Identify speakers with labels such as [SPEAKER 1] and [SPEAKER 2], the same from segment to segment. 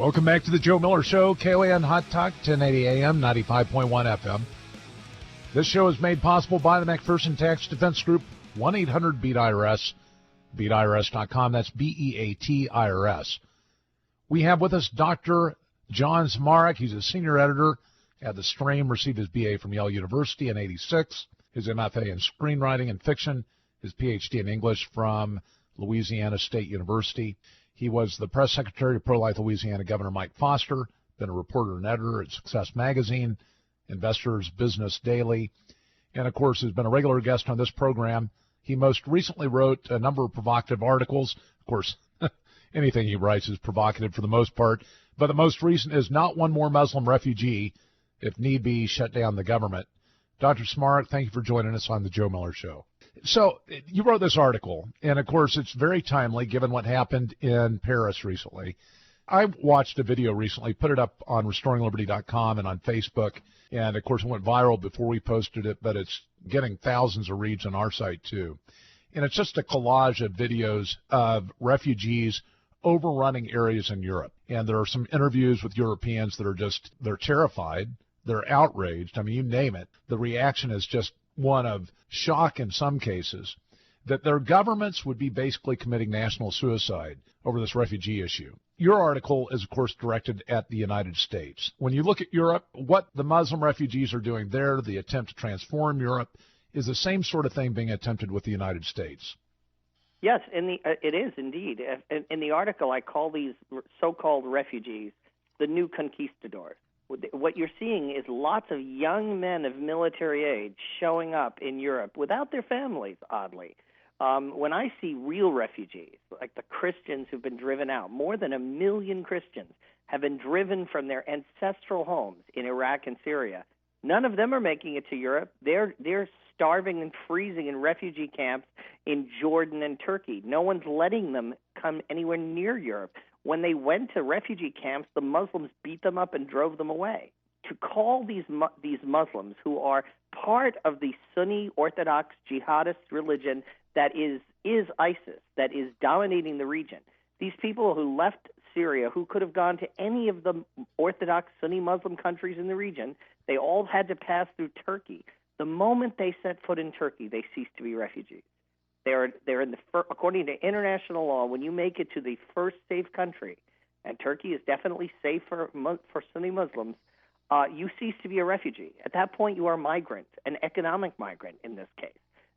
[SPEAKER 1] Welcome back to the Joe Miller Show, KOAN Hot Talk, 1080 AM, 95.1 FM. This show is made possible by the McPherson Tax Defense Group, 1-800-BEAT-IRS, BeatIRS.com. That's BEAT-IRS. We have with us Dr. John Zmirak. He's a senior editor at The Stream, received his BA from Yale University in 86, his MFA in screenwriting and fiction, his PhD in English from Louisiana State University. He was the press secretary to Pro-Life Louisiana Governor Mike Foster, been a reporter and editor at Success Magazine, Investors Business Daily, and, of course, has been a regular guest on this program. He most recently wrote a number of provocative articles. Of course, anything he writes is provocative for the most part, but the most recent is Not One More Muslim Refugee, If Need Be, Shut Down the Government. Dr. Zmirak, thank you for joining us on the Joe Miller Show. So you wrote this article, and, of course, it's very timely given what happened in Paris recently. I watched a video recently, put it up on RestoringLiberty.com and on Facebook, and, of course, it went viral before we posted it, but it's getting thousands of reads on our site, too. And it's just a collage of videos of refugees overrunning areas in Europe. And there are some interviews with Europeans that are just, they're terrified, they're outraged. I mean, you name it. The reaction is just one of shock in some cases, that their governments would be basically committing national suicide over this refugee issue. Your article is, of course, directed at the United States. When you look at Europe, what the Muslim refugees are doing there, the attempt to transform Europe, is the same sort of thing being attempted with the United States.
[SPEAKER 2] Yes, it is indeed. In the article, I call these so-called refugees the new conquistadors. What you're seeing is lots of young men of military age showing up in Europe without their families, oddly. When I see real refugees, like the Christians who've been driven out, more than 1 million Christians have been driven from their ancestral homes in Iraq and Syria. None of them are making it to Europe. They're starving and freezing in refugee camps in Jordan and Turkey. No one's letting them come anywhere near Europe. When they went to refugee camps, the Muslims beat them up and drove them away. To call these Muslims, who are part of the Sunni Orthodox jihadist religion that is ISIS, that is dominating the region, these people who left Syria, who could have gone to any of the Orthodox Sunni Muslim countries in the region, they all had to pass through Turkey. The moment they set foot in Turkey, they cease to be refugees. They're in according to international law, when you make it to the first safe country, and Turkey is definitely safe for Sunni Muslims, you cease to be a refugee. At that point, you are a migrant, an economic migrant in this case.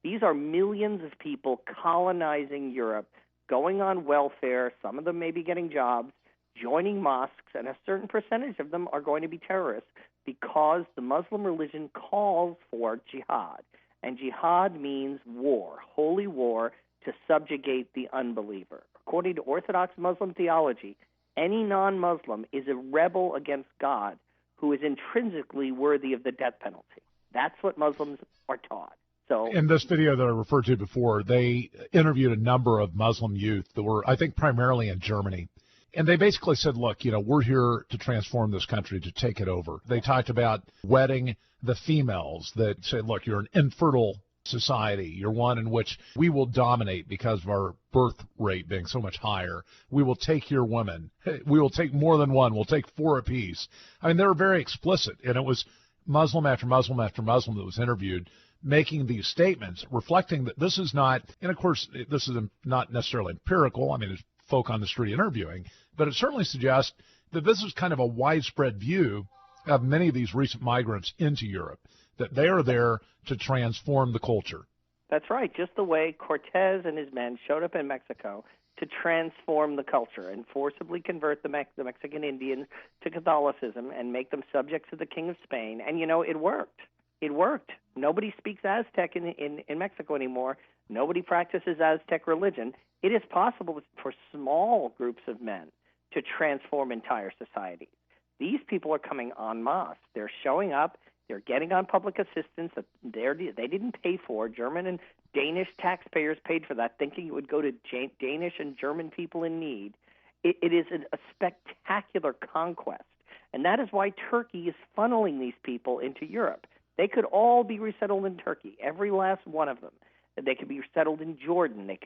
[SPEAKER 2] These are millions of people colonizing Europe, going on welfare. Some of them may be getting jobs, joining mosques, and a certain percentage of them are going to be terrorists because the Muslim religion calls for jihad. And jihad means war, holy war, to subjugate the unbeliever. According to Orthodox Muslim theology, any non-Muslim is a rebel against God who is intrinsically worthy of the death penalty. That's what Muslims are taught. So,
[SPEAKER 1] in this video that I referred to before, they interviewed a number of Muslim youth that were, I think, primarily in Germany. And they basically said, look, we're here to transform this country, to take it over. They talked about wedding the females that said, look, you're an infertile society. You're one in which we will dominate because of our birth rate being so much higher. We will take your women. We will take more than one. We'll take 4 apiece. I mean, they were very explicit, and it was Muslim after Muslim after Muslim that was interviewed making these statements, reflecting that this is not, and of course, this is not necessarily empirical. I mean, it's folk on the street interviewing, but it certainly suggests that this is kind of a widespread view of many of these recent migrants into Europe, that they are there to transform the culture.
[SPEAKER 2] That's right, just the way Cortez and his men showed up in Mexico to transform the culture and forcibly convert the Mexican Indians to Catholicism and make them subjects to the King of Spain. And, it worked. It worked. Nobody speaks Aztec in Mexico anymore. Nobody practices Aztec religion. It is possible for small groups of men to transform entire societies. These people are coming en masse. They're showing up. They're getting on public assistance that they didn't pay for. German and Danish taxpayers paid for that, thinking it would go to Danish and German people in need. It is a spectacular conquest. And that is why Turkey is funneling these people into Europe. They could all be resettled in Turkey, every last one of them. They could be resettled in Jordan. They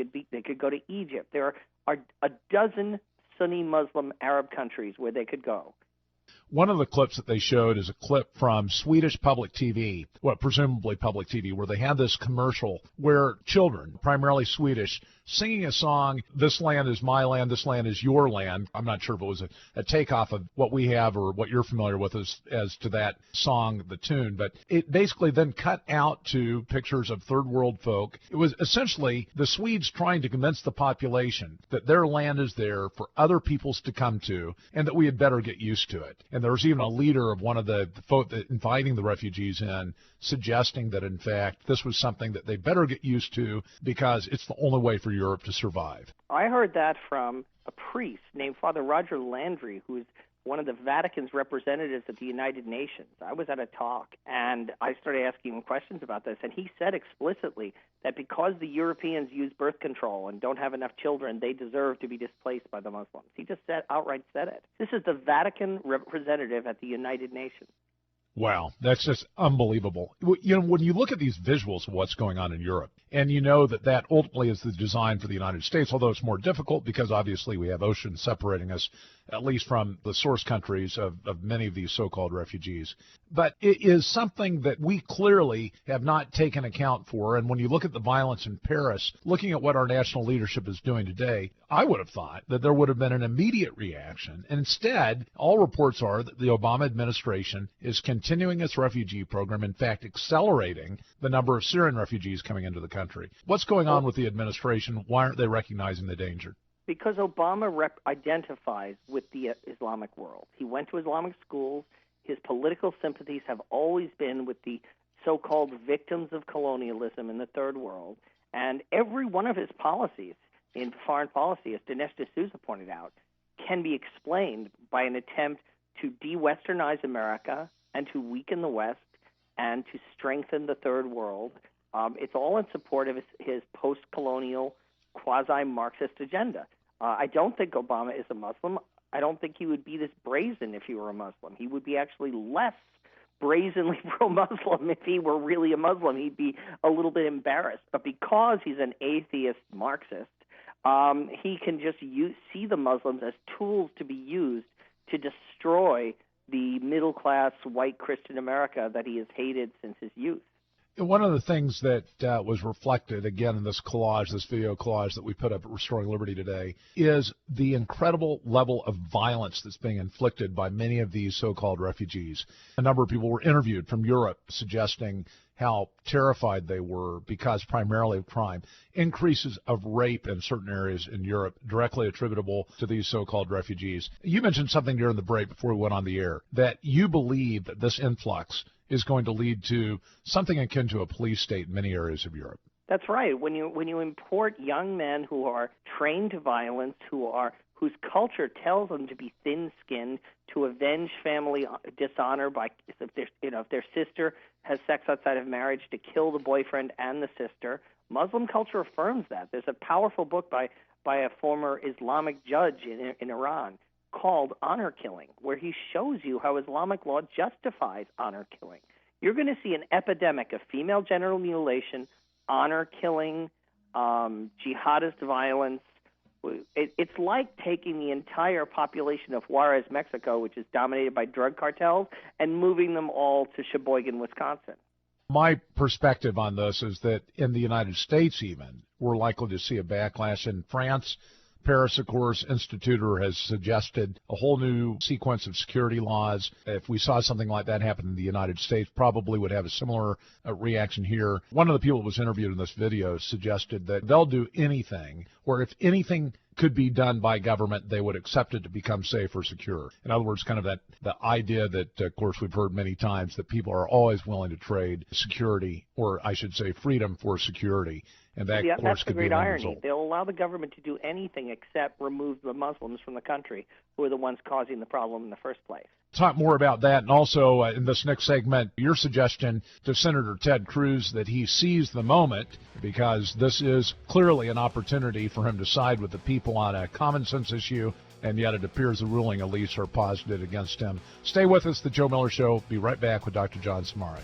[SPEAKER 2] could go to Egypt. There are a dozen Sunni Muslim Arab countries where they could go.
[SPEAKER 1] One of the clips that they showed is a clip from Swedish public TV, well, presumably public TV, where they had this commercial where children, primarily Swedish, singing a song, "This land is my land, this land is your land." I'm not sure if it was a takeoff of what we have or what you're familiar with as to that song, the tune, but it basically then cut out to pictures of third world folk. It was essentially the Swedes trying to convince the population that their land is there for other peoples to come to and that we had better get used to it. And there was even a leader of one of the folk inviting the refugees in, suggesting that, in fact, this was something that they better get used to because it's the only way for Europe to survive.
[SPEAKER 2] I heard that from a priest named Father Roger Landry, who's one of the Vatican's representatives at the United Nations. I was at a talk, and I started asking him questions about this, and he said explicitly that because the Europeans use birth control and don't have enough children, they deserve to be displaced by the Muslims. He just outright said it. This is the Vatican representative at the United Nations.
[SPEAKER 1] Wow, that's just unbelievable. You know, when you look at these visuals of what's going on in Europe, and you know that ultimately is the design for the United States, although it's more difficult because obviously we have oceans separating us, at least from the source countries of many of these so-called refugees. But it is something that we clearly have not taken account for. And when you look at the violence in Paris, looking at what our national leadership is doing today, I would have thought that there would have been an immediate reaction. And instead, all reports are that the Obama administration is continuing its refugee program, in fact, accelerating the number of Syrian refugees coming into the country. What's going on with the administration? Why aren't they recognizing the danger?
[SPEAKER 2] Because Obama identifies with the Islamic world. He went to Islamic schools. His political sympathies have always been with the so-called victims of colonialism in the third world. And every one of his policies in foreign policy, as Dinesh D'Souza pointed out, can be explained by an attempt to de-Westernize America and to weaken the West and to strengthen the third world. It's all in support of his post-colonial quasi-Marxist agenda. I don't think Obama is a Muslim. I don't think he would be this brazen if he were a Muslim. He would be actually less brazenly pro-Muslim if he were really a Muslim. He'd be a little bit embarrassed. But because he's an atheist Marxist, he can just see the Muslims as tools to be used to destroy the middle-class white Christian America that he has hated since his youth.
[SPEAKER 1] One of the things that was reflected, again, in this collage, this video collage that we put up at Restoring Liberty today, is the incredible level of violence that's being inflicted by many of these so-called refugees. A number of people were interviewed from Europe suggesting how terrified they were because primarily of crime. Increases of rape in certain areas in Europe directly attributable to these so-called refugees. You mentioned something during the break before we went on the air, that you believe that this influx is going to lead to something akin to a police state in many areas of Europe.
[SPEAKER 2] That's right. When you import young men who are trained to violence, whose culture tells them to be thin-skinned, to avenge family dishonor by if their sister has sex outside of marriage, to kill the boyfriend and the sister. Muslim culture affirms that. There's a powerful book by a former Islamic judge in Iran called Honor Killing, where he shows you how Islamic law justifies honor killing. You're going to see an epidemic of female genital mutilation, honor killing, jihadist violence. It's like taking the entire population of Juarez, Mexico, which is dominated by drug cartels, and moving them all to Sheboygan, Wisconsin.
[SPEAKER 1] My perspective on this is that in the United States even, we're likely to see a backlash. In France, Paris, of course, instituted or has suggested a whole new sequence of security laws. If we saw something like that happen in the United States, probably would have a similar reaction here. One of the people who was interviewed in this video suggested that they'll do anything, or if anything could be done by government, they would accept it to become safe or secure. In other words, kind of the idea that, of course, we've heard many times, that people are always willing to trade security, or I should say freedom for security. And that, of course, could be an end result. That's the great irony.
[SPEAKER 2] They'll allow the government to do anything except remove the Muslims from the country, who are the ones causing the problem in the first place.
[SPEAKER 1] Talk more about that, and also in this next segment, your suggestion to Senator Ted Cruz that he seize the moment, because this is clearly an opportunity for him to side with the people on a common sense issue, and yet it appears the ruling elites are posited against him. Stay with us, The Joe Miller Show. Be right back with Dr. John Zmirak.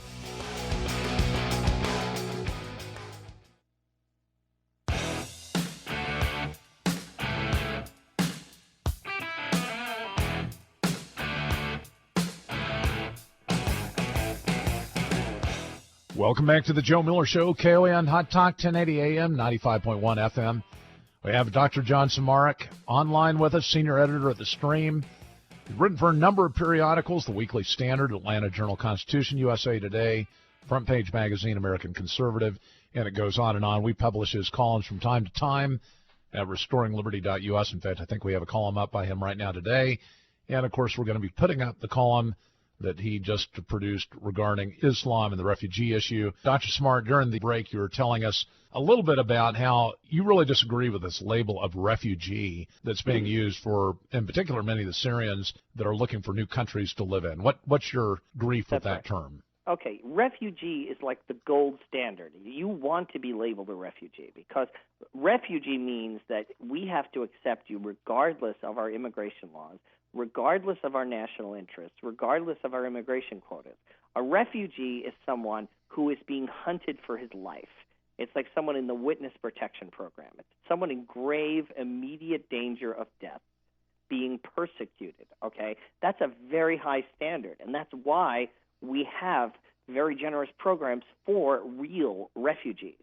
[SPEAKER 1] Welcome back to the Joe Miller Show, KOAN Hot Talk, 1080 AM, 95.1 FM. We have Dr. John Zmirak online with us, senior editor at The Stream. He's written for a number of periodicals, The Weekly Standard, Atlanta Journal-Constitution, USA Today, Front Page Magazine, American Conservative, and it goes on and on. We publish his columns from time to time at restoringliberty.us. In fact, I think we have a column up by him right now today. And, of course, we're going to be putting up the column that he just produced regarding Islam and the refugee issue. Dr. Zmirak, during the break, you were telling us a little bit about how you really disagree with this label of refugee that's being used for, in particular, many of the Syrians that are looking for new countries to live in. What's your grief with that term?
[SPEAKER 2] Okay, refugee is like the gold standard. You want to be labeled a refugee because refugee means that we have to accept you regardless of our immigration laws, regardless of our national interests, regardless of our immigration quotas. A refugee is someone who is being hunted for his life. It's like someone in the witness protection program. It's someone in grave, immediate danger of death, being persecuted, okay? That's a very high standard, and that's why we have very generous programs for real refugees,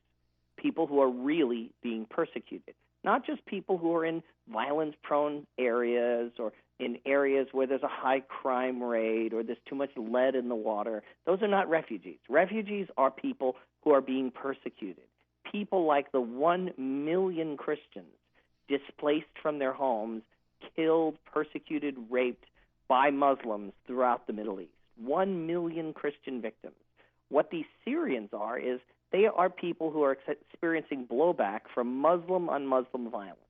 [SPEAKER 2] people who are really being persecuted, not just people who are in violence-prone areas or in areas where there's a high crime rate or there's too much lead in the water. Those are not refugees. Refugees are people who are being persecuted, people like the 1 million Christians displaced from their homes, killed, persecuted, raped by Muslims throughout the Middle East. 1 million Christian victims. What these Syrians are is they are people who are experiencing blowback from Muslim on Muslim violence.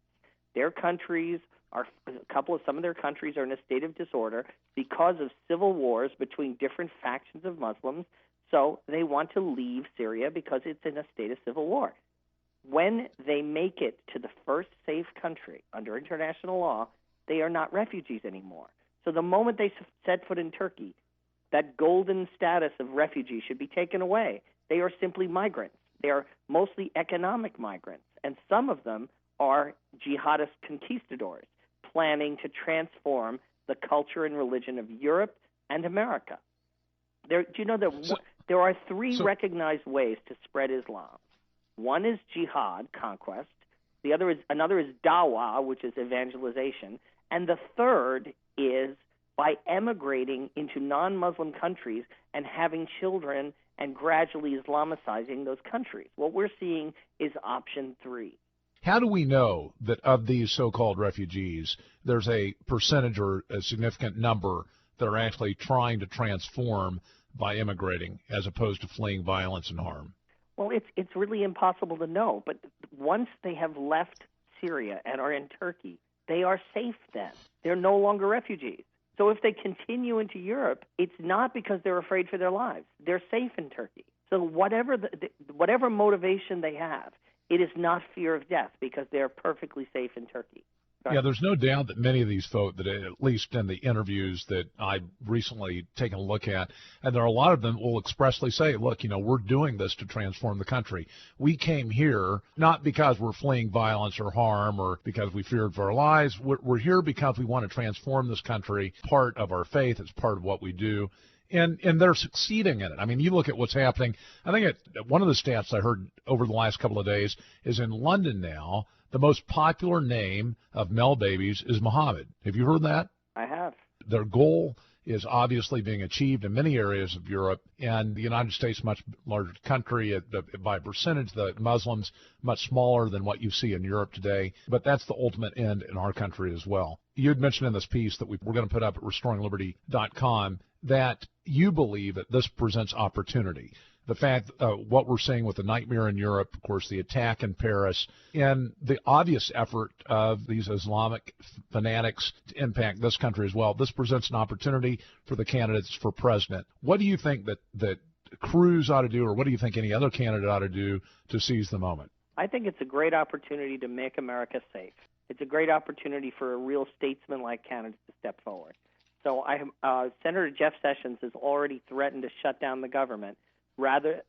[SPEAKER 2] Their countries are, some of their countries are in a state of disorder because of civil wars between different factions of Muslims, so they want to leave Syria because it's in a state of civil war. When they make it to the first safe country under international law, they are not refugees anymore. So the moment they set foot in Turkey, that golden status of refugee should be taken away. They are simply migrants. They are mostly economic migrants, and some of them are jihadist conquistadors planning to transform the culture and religion of Europe and America. Do you know that there are three recognized ways to spread Islam? One is jihad, conquest. Another is dawah, which is evangelization, and the third is by emigrating into non-Muslim countries and having children and gradually Islamicizing those countries. What we're seeing is option 3.
[SPEAKER 1] How do we know that of these so-called refugees, there's a percentage or a significant number that are actually trying to transform by immigrating as opposed to fleeing violence and harm?
[SPEAKER 2] Well, it's really impossible to know, but once they have left Syria and are in Turkey, they are safe then. They're no longer refugees. So if they continue into Europe, it's not because they're afraid for their lives. They're safe in Turkey. So whatever motivation they have, it is not fear of death because they're perfectly safe in Turkey.
[SPEAKER 1] Yeah, there's no doubt that many of these folk, that at least in the interviews that I've recently taken a look at, and there are a lot of them will expressly say, look, we're doing this to transform the country. We came here not because we're fleeing violence or harm or because we feared for our lives. We're here because we want to transform this country. Part of our faith. It's part of what we do. And they're succeeding in it. I mean, you look at what's happening. I think one of the stats I heard over the last couple of days is in London now, the most popular name of male babies is Muhammad. Have you heard that?
[SPEAKER 2] I have.
[SPEAKER 1] Their goal is obviously being achieved in many areas of Europe, and the United States, much larger country, by percentage, the Muslims much smaller than what you see in Europe today, but that's the ultimate end in our country as well. You had mentioned in this piece that we're going to put up at restoringliberty.com that you believe that this presents opportunity. The fact, what we're seeing with the nightmare in Europe, of course, the attack in Paris, and the obvious effort of these Islamic fanatics to impact this country as well. This presents an opportunity for the candidates for president. What do you think that Cruz ought to do, or what do you think any other candidate ought to do to seize the moment?
[SPEAKER 2] I think it's a great opportunity to make America safe. It's a great opportunity for a real statesman-like candidate to step forward. So Senator Jeff Sessions has already threatened to shut down the government rather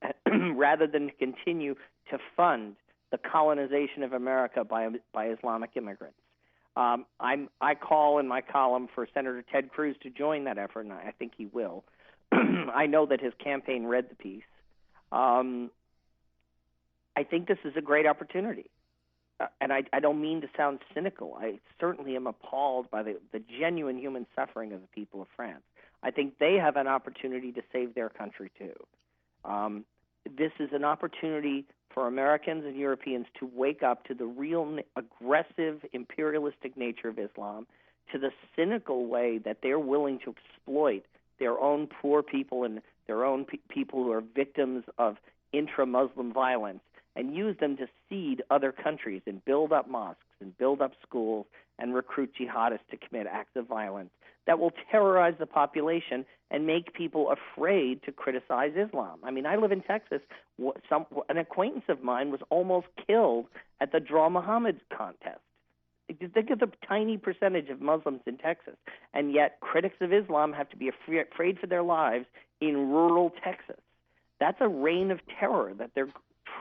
[SPEAKER 2] than continue to fund the colonization of America by Islamic immigrants. I call in my column for Senator Ted Cruz to join that effort, and I think he will. I know that his campaign read the piece. I think this is a great opportunity. And I don't mean to sound cynical. I certainly am appalled by the genuine human suffering of the people of France. I think they have an opportunity to save their country, too. This is an opportunity for Americans and Europeans to wake up to the real aggressive, imperialistic nature of Islam, to the cynical way that they're willing to exploit their own poor people and their own people who are victims of intra-Muslim violence, and use them to seed other countries and build up mosques and build up schools and recruit jihadists to commit acts of violence that will terrorize the population and make people afraid to criticize Islam. I mean, I live in Texas. An acquaintance of mine was almost killed at the Draw Muhammad contest. Think of the tiny percentage of Muslims in Texas, and yet critics of Islam have to be afraid for their lives in rural Texas. That's a reign of terror that they're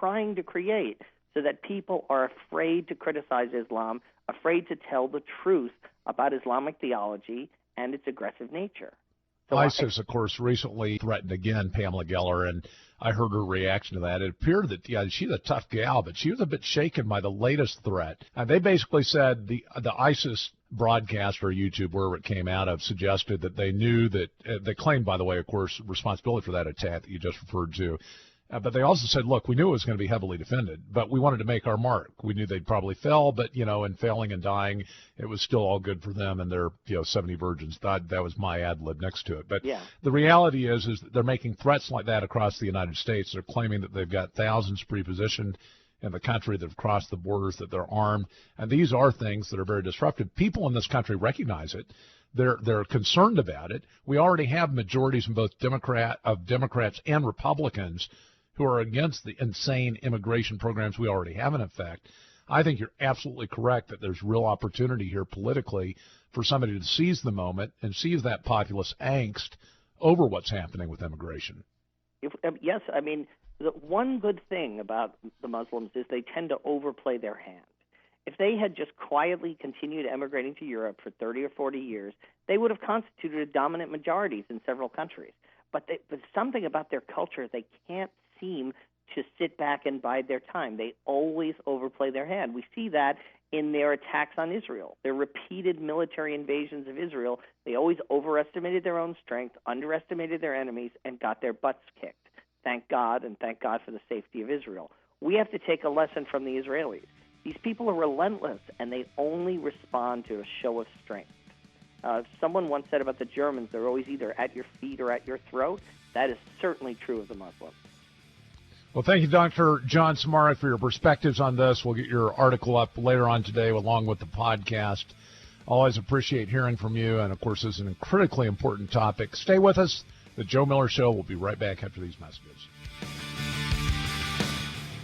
[SPEAKER 2] trying to create so that people are afraid to criticize Islam, afraid to tell the truth about Islamic theology and its aggressive nature. So
[SPEAKER 1] ISIS, of course, recently threatened again Pamela Geller, and I heard her reaction to that. It appeared that, yeah, she's a tough gal, but she was a bit shaken by the latest threat. They basically said the ISIS broadcast or YouTube, wherever it came out of, suggested that they knew that, they claimed, by the way, of course, responsibility for that attack that you just referred to. But they also said, look, we knew it was going to be heavily defended, but we wanted to make our mark. We knew they'd probably fail, but, in failing and dying, it was still all good for them and their, 70 virgins. That was my ad lib next to it. But
[SPEAKER 2] yeah.
[SPEAKER 1] The reality is that they're making threats like that across the United States. They're claiming that they've got thousands pre-positioned in the country that have crossed the borders, that they're armed. And these are things that are very disruptive. People in this country recognize it. They're concerned about it. We already have majorities in both Democrats and Republicans who are against the insane immigration programs we already have in effect. I think you're absolutely correct that there's real opportunity here politically for somebody to seize the moment and seize that populist angst over what's happening with immigration.
[SPEAKER 2] Yes, I mean, the one good thing about the Muslims is they tend to overplay their hand. If they had just quietly continued emigrating to Europe for 30 or 40 years, they would have constituted dominant majorities in several countries. But something about their culture, they can't seem to sit back and bide their time. They always overplay their hand. We see that in their attacks on Israel, their repeated military invasions of Israel. They always overestimated their own strength, underestimated their enemies, and got their butts kicked. Thank God, and thank God for the safety of Israel. We have to take a lesson from the Israelis. These people are relentless, and they only respond to a show of strength. Someone once said about the Germans, they're always either at your feet or at your throat. That is certainly true of the Muslims.
[SPEAKER 1] Well, thank you, Dr. John Zmirak, for your perspectives on this. We'll get your article up later on today along with the podcast. Always appreciate hearing from you, and, of course, this is a critically important topic. Stay with us. The Joe Miller Show will be right back after these messages.